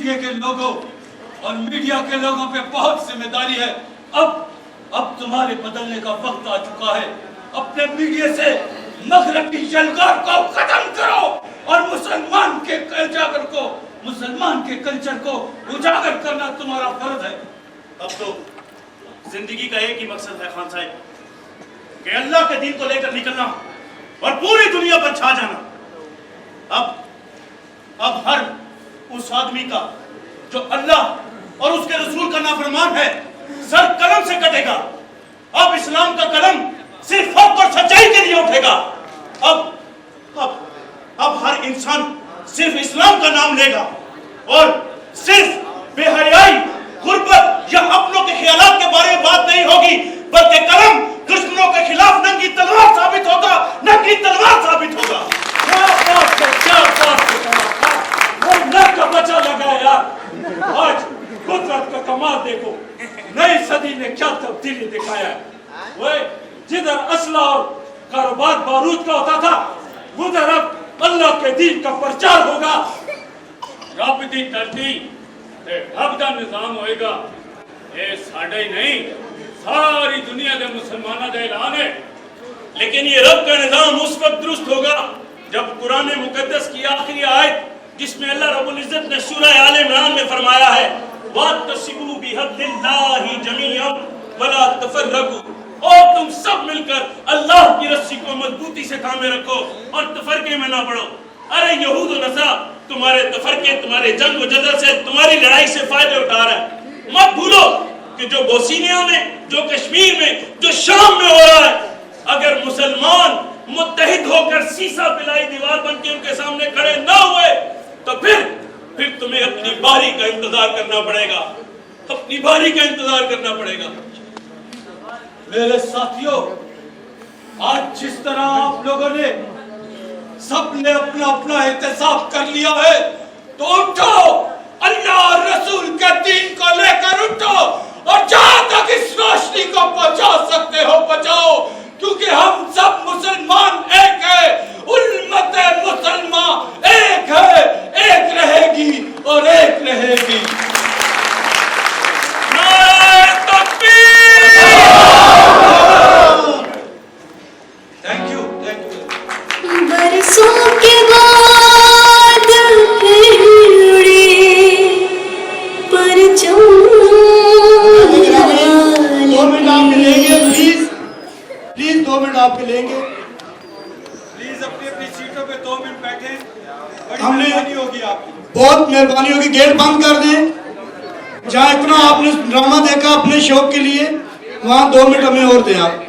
Media के लोगों और मीडिया के लोगों पे बहुत जिम्मेदारी है। अब तुम्हारे बदलने का वक्त आ चुका है। अपने मीडिया से मगरबी जलगार को खत्म करो और मुसलमान के कल्चर को उजागर करना तुम्हारा फर्ज है। अब तो जिंदगी का एक ही मकसद है खान साहब, कि अल्लाह के दीन को लेकर निकलना और पूरी दुनिया पर छा जाना। अब हर उस आदमी का जो अल्लाह और उसके रसूल का नाफरमान है सर कलम से कटेगा। अब इस्लाम का कलम सिर्फ हक और सच्चाई के लिए उठेगा। अब हर इंसान सिर्फ इस्लाम का नाम लेगा और सिर्फ बेहयाई, गुर्बत या अपनों के ख्यालात के बारे में बात नहीं होगी, बल्कि कलम दुश्मनों के खिलाफ नंगी तलवार साबित होगा, नंगी तलवार साबित होगा। क्या बात है, वो नर का बचा लगा यार। आज कुदरत का कमाल देखो, नई सदी ने क्या तब्दीली दिखाया है। वो जिधर असला और कारोबार बारूद का होता था, उधर अब अल्लाह के दीन का प्रचार होगा। रब दी धरती ते रब दा निजाम होएगा। ये साडा ही नहीं, सारी दुनिया के मुसलमानों का ऐलान है। लेकिन ये रब का निजाम उस वक्त दुरुस्त होगा जब कुरान मुकद्दस की आखिरी आयत, जिसमें अल्लाह रब्बुल इज्जत ने सूरह आल इमरान में फरमाया है, वातसिबू बिहब्लिल्लाहि जमीअन वला तफर्रकू, और तुम सब मिलकर अल्लाह की रस्सी को मजबूती से थामे रखो और तफरके में ना पड़ो। अरे यहूद और नसरा तुम्हारे तफरके, तुम्हारे जंग और जदल से, तुम्हारी लड़ाई से फायदे उठा रहा है। मत भूलो कि जो बोस्निया में, जो कश्मीर में, जो शाम में हो रहा है, अगर मुसलमान मुत्तहिद होकर सीसा पिलाई दीवार बन के उनके सामने खड़े ना हुए तो फिर तुम्हें अपनी बारी का इंतजार करना पड़ेगा, अपनी बारी का इंतजार करना पड़ेगा। मेरे साथियों, आज जिस तरह आप लोगों ने सबने अपना अपना एहतसाब कर लिया है, तो उठो, अल्लाह और रसूल के दीन को लेकर उठो और जहां तक इस रोशनी को पहुंचा सकते हो पहुंचाओ, क्योंकि हम सब मुसलमान एक है, उम्मत मुसलमान एक है, एक रहेगी और एक रहेगी। Thank you. बरसों के बाद फिर उड़े परचम। 2 मिनट आपके लेंगे प्लीज 2 मिनट आपके लेंगे। प्लीज अपनी अपनी सीटों पे 2 मिनट बैठे। बड़ी हमने मेहरबानी होगी आपकी, बहुत मेहरबानी होगी, गेट बंद कर दें। जहाँ इतना आपने ड्रामा देखा अपने शौक के लिए, वहाँ 2 मिनट हमें और दें आप।